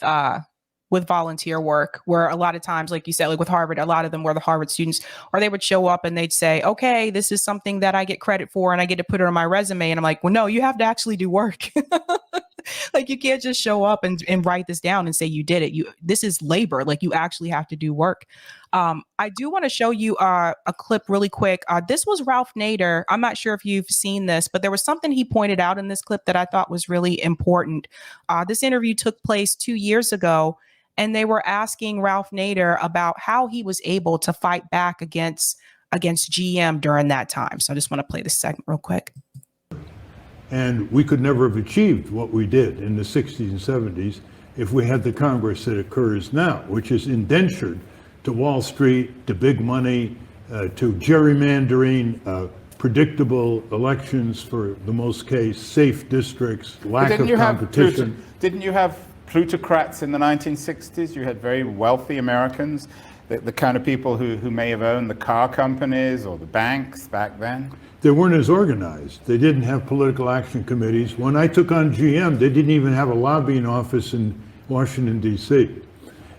Speaker 1: with volunteer work, where a lot of times, like you said, like with Harvard, a lot of them were the Harvard students, or they would show up and they'd say, okay, this is something that I get credit for and I get to put it on my resume. And I'm like, well, no, you have to actually do work. Like you can't just show up and write this down and say you did it. This is labor. Like you actually have to do work. I do want to show you a clip really quick. This was Ralph Nader. I'm not sure if you've seen this, but there was something he pointed out in this clip that I thought was really important. This interview took place 2 years ago, and they were asking Ralph Nader about how he was able to fight back against GM during that time. So I just want to play this segment real quick.
Speaker 3: And we could never have achieved what we did in the 60s and 70s if we had the Congress that occurs now, which is indentured to Wall Street, to big money, to gerrymandering, predictable elections for the most case, safe districts, lack of competition.
Speaker 4: Didn't you have plutocrats in the 1960s? You had very wealthy Americans, the kind of people who may have owned the car companies or the banks back then?
Speaker 3: They weren't as organized. They didn't have political action committees. When I took on GM, they didn't even have a lobbying office in Washington, D.C.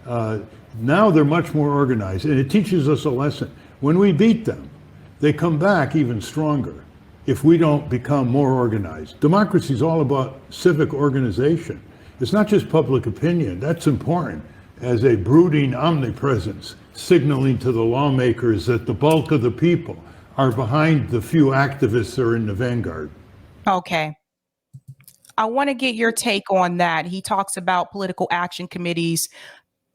Speaker 3: Now they're much more organized, and it teaches us a lesson. When we beat them, they come back even stronger if we don't become more organized. Democracy is all about civic organization. It's not just public opinion. That's important as a brooding omnipresence, signaling to the lawmakers that the bulk of the people are behind the few activists that are in the vanguard.
Speaker 1: Okay. I want to get your take on that. He talks about political action committees,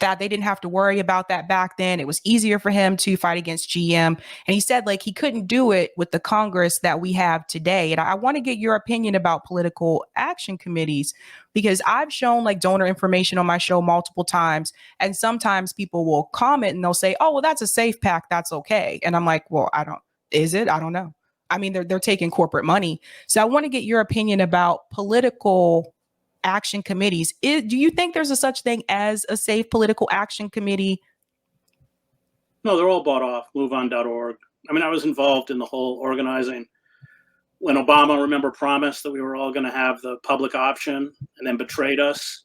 Speaker 1: that they didn't have to worry about that back then. It was easier for him to fight against GM. And he said like he couldn't do it with the Congress that we have today. And I want to get your opinion about political action committees, because I've shown like donor information on my show multiple times. And sometimes people will comment and they'll say, oh, well, that's a safe pack. That's okay. And I'm like, well, is it? I don't know. I mean, they're taking corporate money. So I want to get your opinion about political action committees. Do you think there's a such thing as a safe political action committee?
Speaker 2: No, they're all bought off. MoveOn.org. I mean, I was involved in the whole organizing when Obama, remember, promised that we were all going to have the public option and then betrayed us.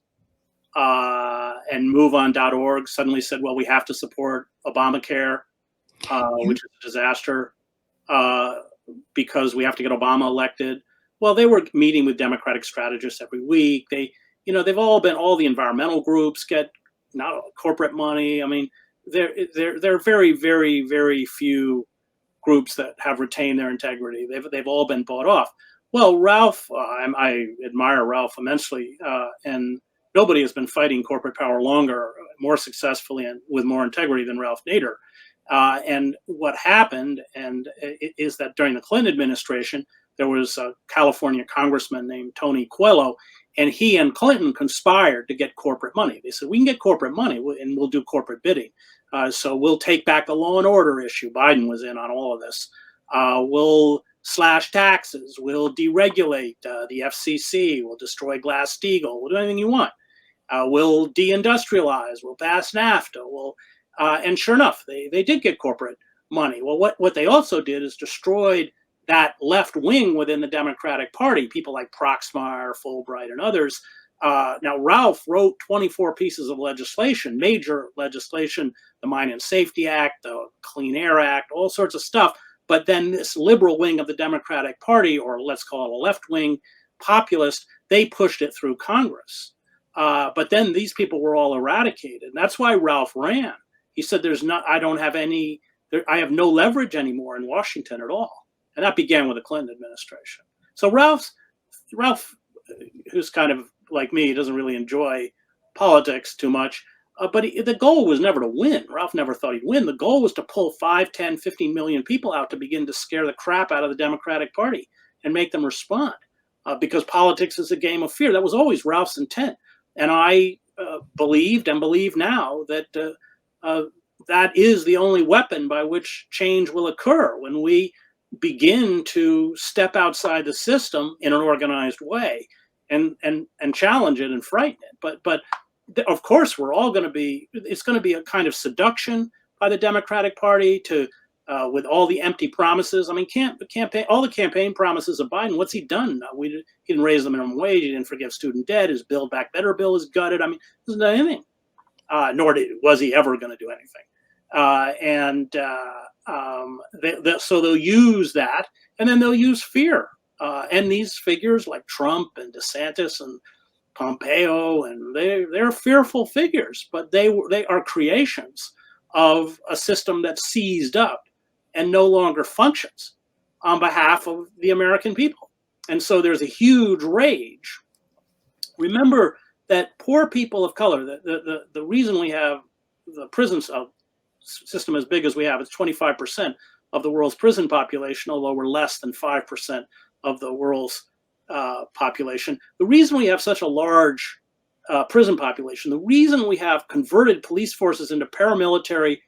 Speaker 2: And MoveOn.org suddenly said, well, we have to support Obamacare, which is a disaster because we have to get Obama elected. Well, they were meeting with Democratic strategists every week. They've all the environmental groups get not corporate money. I mean, there are very, very, very few groups that have retained their integrity. They've all been bought off. Well, Ralph, I admire Ralph immensely, and nobody has been fighting corporate power longer, more successfully, and with more integrity than Ralph Nader. And what happened is that during the Clinton administration, there was a California congressman named Tony Coelho, and he and Clinton conspired to get corporate money. They said, we can get corporate money and we'll do corporate bidding. So we'll take back the law and order issue. Biden was in on all of this. We'll slash taxes. We'll deregulate the FCC. We'll destroy Glass-Steagall. We'll do anything you want. We'll deindustrialize. We'll pass NAFTA. And sure enough, they did get corporate money. Well, what they also did is destroyed that left wing within the Democratic Party, people like Proxmire, Fulbright, and others. Now, Ralph wrote 24 pieces of legislation, major legislation, the Mine and Safety Act, the Clean Air Act, all sorts of stuff. But then this liberal wing of the Democratic Party, or let's call it a left wing populist, they pushed it through Congress. But then these people were all eradicated. And that's why Ralph ran. He said, I have no leverage anymore in Washington at all. And that began with the Clinton administration. So Ralph, who's kind of like me, doesn't really enjoy politics too much, but the goal was never to win. Ralph never thought he'd win. The goal was to pull 5, 10, 15 million people out to begin to scare the crap out of the Democratic Party and make them respond, because politics is a game of fear. That was always Ralph's intent. And I believed and believe now that that is the only weapon by which change will occur, when we begin to step outside the system in an organized way and challenge it and frighten it. But of course, it's going to be a kind of seduction by the Democratic Party to with all the empty promises. I mean, all the campaign promises of Biden, what's he done? He didn't raise the minimum wage. He didn't forgive student debt. His Build Back Better bill is gutted. I mean, he hasn't done anything. nor was he ever going to do anything. So they'll use that, and then they'll use fear. And these figures like Trump and DeSantis and Pompeo, and they're fearful figures, but they are creations of a system that's seized up and no longer functions on behalf of the American people. And so there's a huge rage. Remember that poor people of color, the reason we have the prison system as big as we have, it's 25% of the world's prison population, although we're less than 5% of the world's population. The reason we have such a large prison population, the reason we have converted police forces into paramilitary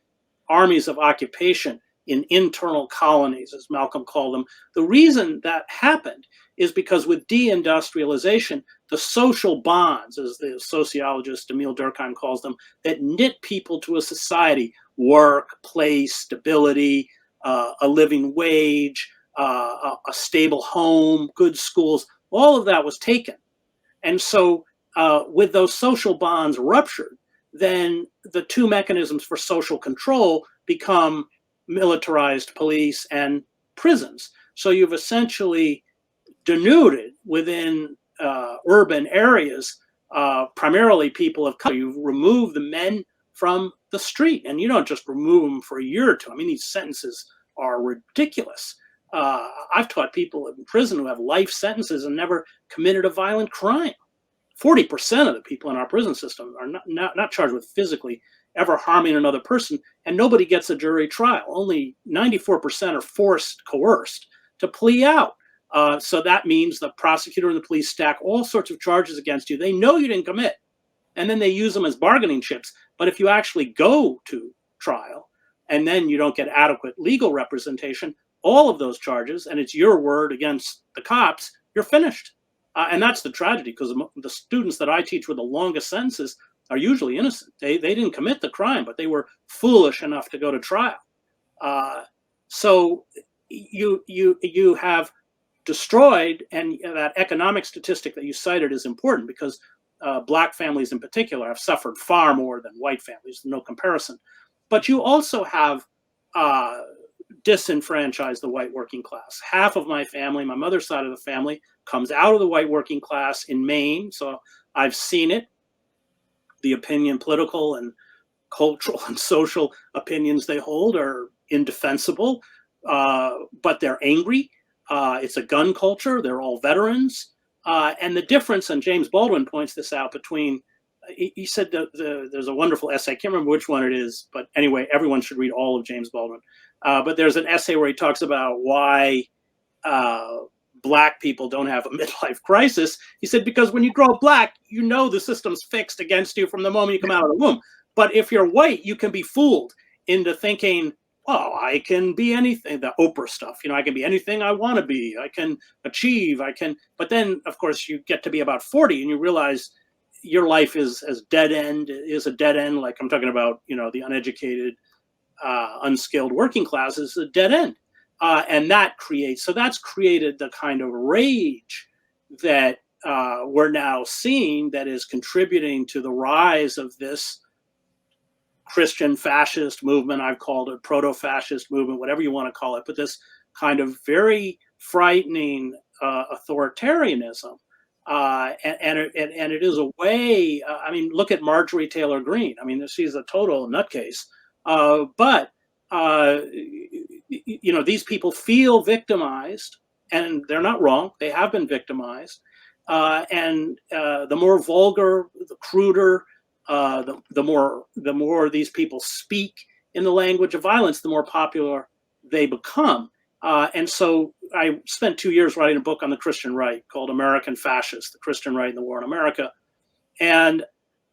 Speaker 2: armies of occupation in internal colonies, as Malcolm called them, the reason that happened is because with deindustrialization, the social bonds, as the sociologist Emile Durkheim calls them, that knit people to a society, work, place, stability, a living wage, a stable home, good schools, all of that was taken. And so with those social bonds ruptured, then the two mechanisms for social control become militarized police and prisons. So you've essentially denuded within urban areas, primarily people of color. You've removed the men from the street, and you don't just remove them for a year or two. I mean, these sentences are ridiculous. I've taught people in prison who have life sentences and never committed a violent crime. 40% of the people in our prison system are not charged with physically ever harming another person, and nobody gets a jury trial. Only 94% are coerced to plea out. So that means the prosecutor and the police stack all sorts of charges against you. They know you didn't commit, and then they use them as bargaining chips. But if you actually go to trial and then you don't get adequate legal representation, all of those charges, and it's your word against the cops, you're finished. And that's the tragedy, because the students that I teach with the longest sentences are usually innocent. They didn't commit the crime, but they were foolish enough to go to trial. So you have destroyed, and that economic statistic that you cited is important, because black families in particular have suffered far more than white families, no comparison. But you also have disenfranchised the white working class. Half of my family, my mother's side of the family, comes out of the white working class in Maine, so I've seen it. The political and cultural and social opinions they hold are indefensible, but they're angry. It's a gun culture. They're all veterans. And the difference, and James Baldwin points this out, between, he said that there's a wonderful essay, I can't remember which one it is, but anyway, everyone should read all of James Baldwin. But there's an essay where he talks about why black people don't have a midlife crisis. He said, because when you grow up black, you know the system's fixed against you from the moment you come out of the womb. But if you're white, you can be fooled into thinking, oh, I can be anything, the Oprah stuff, I can be anything I want to be, I can achieve, but then of course you get to be about 40 and you realize your life is a dead end, like I'm talking about, the uneducated, unskilled working class is a dead end. And that's created the kind of rage that we're now seeing, that is contributing to the rise of this Christian fascist movement. I've called it proto-fascist movement, whatever you want to call it, but this kind of very frightening authoritarianism. And it is a way, look at Marjorie Taylor Greene. She's a total nutcase. But these people feel victimized, and they're not wrong. They have been victimized. And the more vulgar, the cruder, the more these people speak in the language of violence, the more popular they become. And so I spent 2 years writing a book on the Christian right called American Fascists, the Christian Right in the War in America. And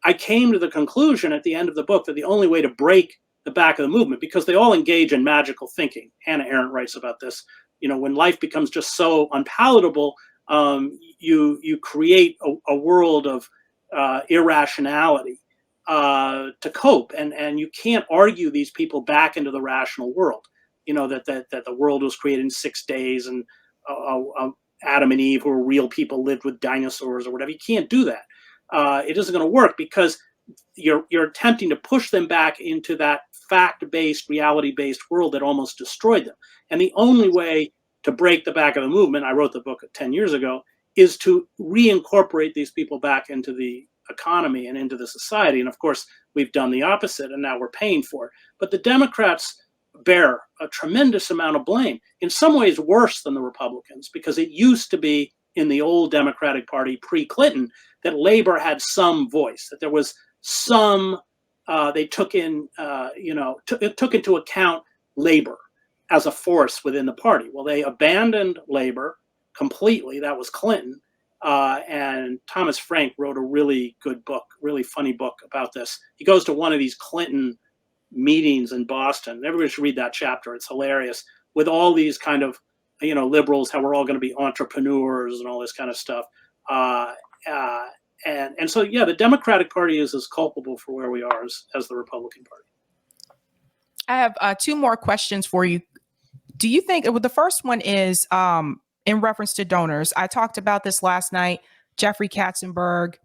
Speaker 2: I came to the conclusion at the end of the book that the only way to break the back of the movement, because they all engage in magical thinking. Hannah Arendt writes about this. When life becomes just so unpalatable, you create a world of irrationality to cope, and you can't argue these people back into the rational world. That the world was created in 6 days, and Adam and Eve, who were real people, lived with dinosaurs or whatever. You can't do that. It isn't going to work, because you're attempting to push them back into that fact-based, reality-based world that almost destroyed them. And the only way to break the back of the movement, I wrote the book 10 years ago, is to reincorporate these people back into the economy and into the society. And of course, we've done the opposite, and now we're paying for it. But the Democrats bear a tremendous amount of blame, in some ways worse than the Republicans, because it used to be in the old Democratic Party pre-Clinton that labor had some voice, that there was some, they took in, it took into account labor as a force within the party. Well, they abandoned labor completely. That was Clinton. And Thomas Frank wrote a really good book, really funny book about this. He goes to one of these Clinton meetings in Boston. Everybody should read that chapter. It's hilarious, with all these kind of, liberals, how we're all going to be entrepreneurs and all this kind of stuff. And so, yeah, the Democratic Party is as culpable for where we are as the Republican Party.
Speaker 1: I have two more questions for you. Do you think, well, the first one is in reference to donors. I talked about this last night. Jeffrey Katzenberg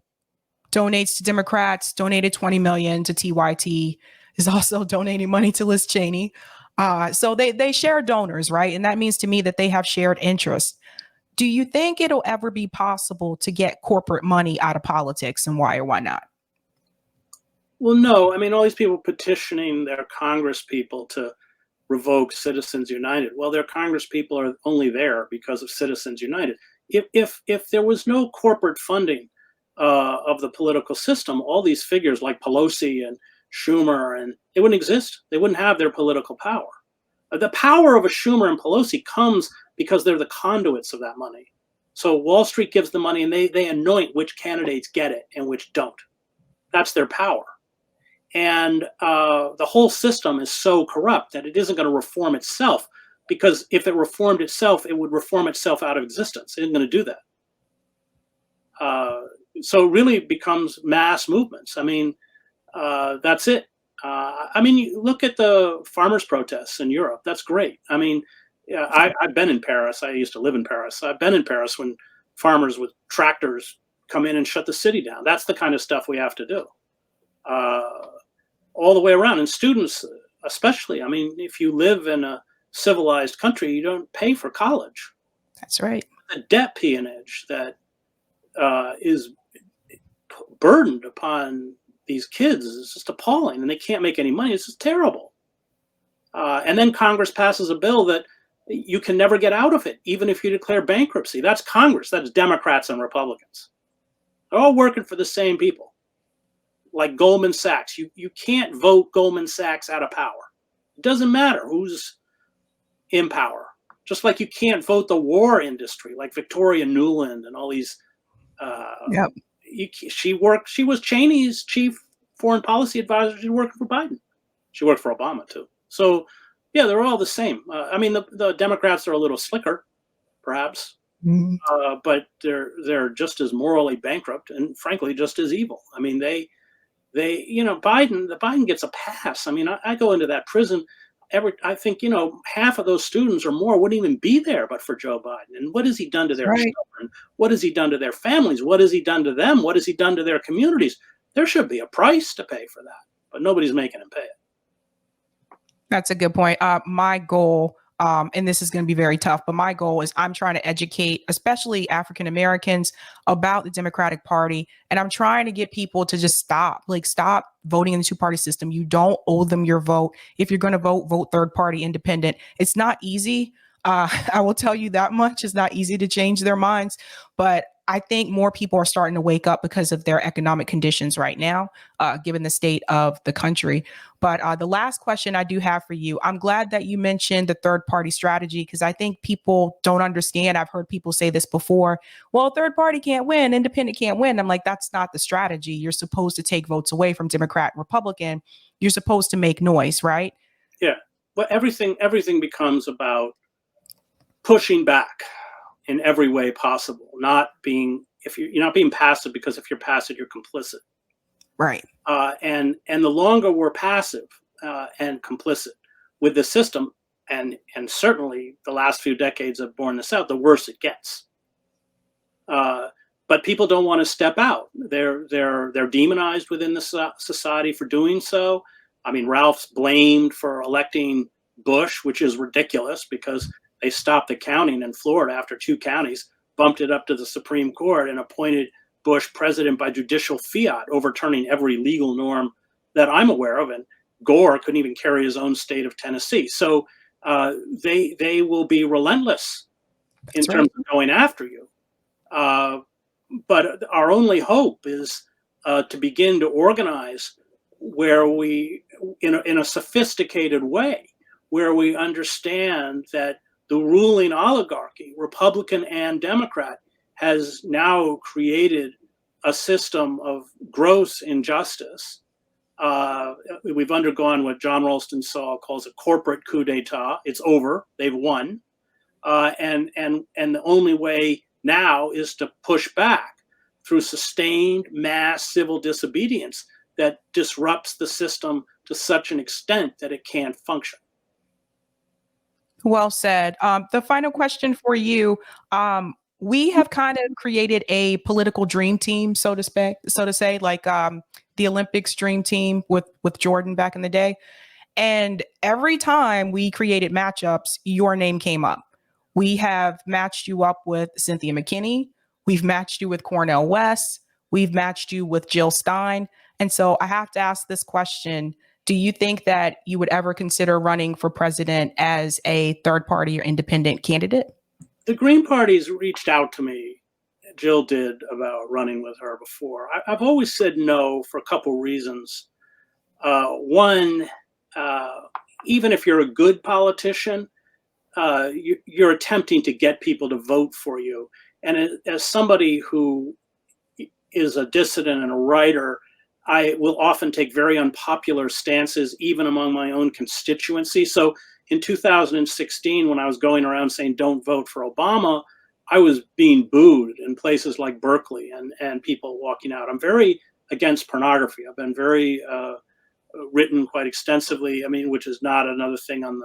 Speaker 1: donates to Democrats, donated $20 million to TYT, is also donating money to Liz Cheney. So they share donors, right? And that means to me that they have shared interests. Do you think it'll ever be possible to get corporate money out of politics, and why or why not?
Speaker 2: Well, no. I mean, all these people petitioning their Congress people to revoke Citizens United. Well, their Congress people are only there because of Citizens United. If there was no corporate funding of the political system, all these figures like Pelosi and Schumer, and they wouldn't exist. They wouldn't have their political power. The power of a Schumer and Pelosi comes because they're the conduits of that money. So Wall Street gives the money, and they anoint which candidates get it and which don't. That's their power. And the whole system is so corrupt that it isn't going to reform itself, because if it reformed itself, it would reform itself out of existence. It isn't going to do that. So it really becomes mass movements. I mean, that's it. I mean, you look at the farmers' protests in Europe. That's great. I mean, I've been in Paris. I used to live in Paris. I've been in Paris when farmers with tractors come in and shut the city down. That's the kind of stuff we have to do. All the way around. And students, especially, I mean, if you live in a civilized country, you don't pay for college.
Speaker 1: That's right.
Speaker 2: The debt peonage that is burdened upon these kids is just appalling, and they can't make any money. It's just terrible. And then Congress passes a bill that you can never get out of it, even if you declare bankruptcy. That's Congress. That's Democrats and Republicans. They're all working for the same people. Like Goldman Sachs. You can't vote Goldman Sachs out of power. It doesn't matter who's in power. Just like you can't vote the war industry, like Victoria Nuland and all these.
Speaker 1: Yep.
Speaker 2: She was Cheney's chief foreign policy advisor. She's working for Biden. She worked for Obama too. So yeah, they're all the same. I mean, the Democrats are a little slicker, perhaps, but they're just as morally bankrupt and frankly just as evil. I mean, Biden gets a pass. I mean, I go into that prison. I think, half of those students or more wouldn't even be there but for Joe Biden. And what has he done to their children? What has he done to their families? What has he done to them? What has he done to their communities? There should be a price to pay for that, but nobody's making him pay it.
Speaker 1: That's a good point. My goal, and this is going to be very tough, but my goal is I'm trying to educate, especially African Americans, about the Democratic Party. And I'm trying to get people to just stop voting in the two-party system. You don't owe them your vote. If you're going to vote third party independent. It's not easy. I will tell you that much. It's not easy to change their minds, but I think more people are starting to wake up because of their economic conditions right now, given the state of the country. But the last question I do have for you, I'm glad that you mentioned the third party strategy, because I think people don't understand. I've heard people say this before. Well, third party can't win, independent can't win. I'm like, that's not the strategy. You're supposed to take votes away from Democrat and Republican. You're supposed to make noise, right?
Speaker 2: Yeah. Well, everything becomes about pushing back in every way possible, you're not being passive, because if you're passive, you're complicit.
Speaker 1: Right.
Speaker 2: And the longer we're passive and complicit with the system, and certainly the last few decades have borne this out, the worse it gets. But but people don't want to step out. They're demonized within the society for doing so. I mean, Ralph's blamed for electing Bush, which is ridiculous because they stopped the counting in Florida after 2 counties, bumped it up to the Supreme Court, and appointed Bush president by judicial fiat, overturning every legal norm that I'm aware of. And Gore couldn't even carry his own state of Tennessee. So they will be relentless in terms of going after you. But our only hope is to begin to organize where we, in a sophisticated way, where we understand that the ruling oligarchy, Republican and Democrat, has now created a system of gross injustice. We've undergone what John Ralston Saul calls a corporate coup d'etat. It's over. They've won. And the only way now is to push back through sustained mass civil disobedience that disrupts the system to such an extent that it can't function.
Speaker 1: Well said. The final question for you. We have kind of created a political dream team, so to say, like the Olympics dream team with Jordan back in the day. And every time we created matchups, your name came up. We have matched you up with Cynthia McKinney. We've matched you with Cornel West. We've matched you with Jill Stein. And so I have to ask this question. Do you think that you would ever consider running for president as a third party or independent candidate?
Speaker 2: The Green Party's reached out to me. Jill did, about running with her before. I've always said no for a couple reasons. One, even if you're a good politician, you're attempting to get people to vote for you. And as somebody who is a dissident and a writer, I will often take very unpopular stances, even among my own constituency. So in 2016, when I was going around saying, don't vote for Obama, I was being booed in places like Berkeley and people walking out. I'm very against pornography. I've been very written quite extensively. I mean, which is not another thing on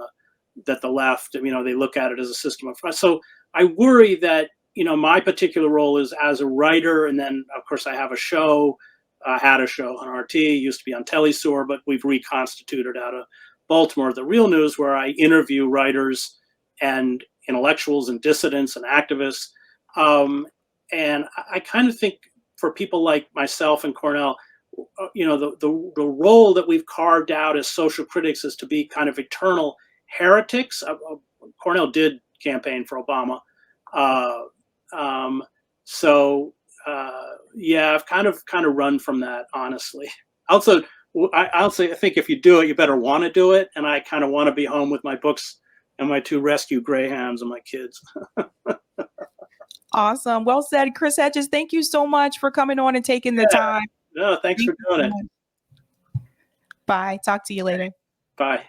Speaker 2: that the left, they look at it as a system of. So I worry that, my particular role is as a writer. And then of course I have a show. I had a show on RT, used to be on Telesour, but we've reconstituted out of Baltimore, The Real News, where I interview writers and intellectuals and dissidents and activists. And I kind of think for people like myself and Cornel, the role that we've carved out as social critics is to be kind of eternal heretics. Cornel did campaign for Obama. Yeah, I've kind of run from that, honestly. Also, I think if you do it, you better want to do it. And I kind of want to be home with my books and my 2 rescue greyhounds and my kids.
Speaker 1: Awesome. Well said, Chris Hedges. Thank you so much for coming on and taking the time.
Speaker 2: No, thanks for doing it.
Speaker 1: Bye. Talk to you later.
Speaker 2: Bye.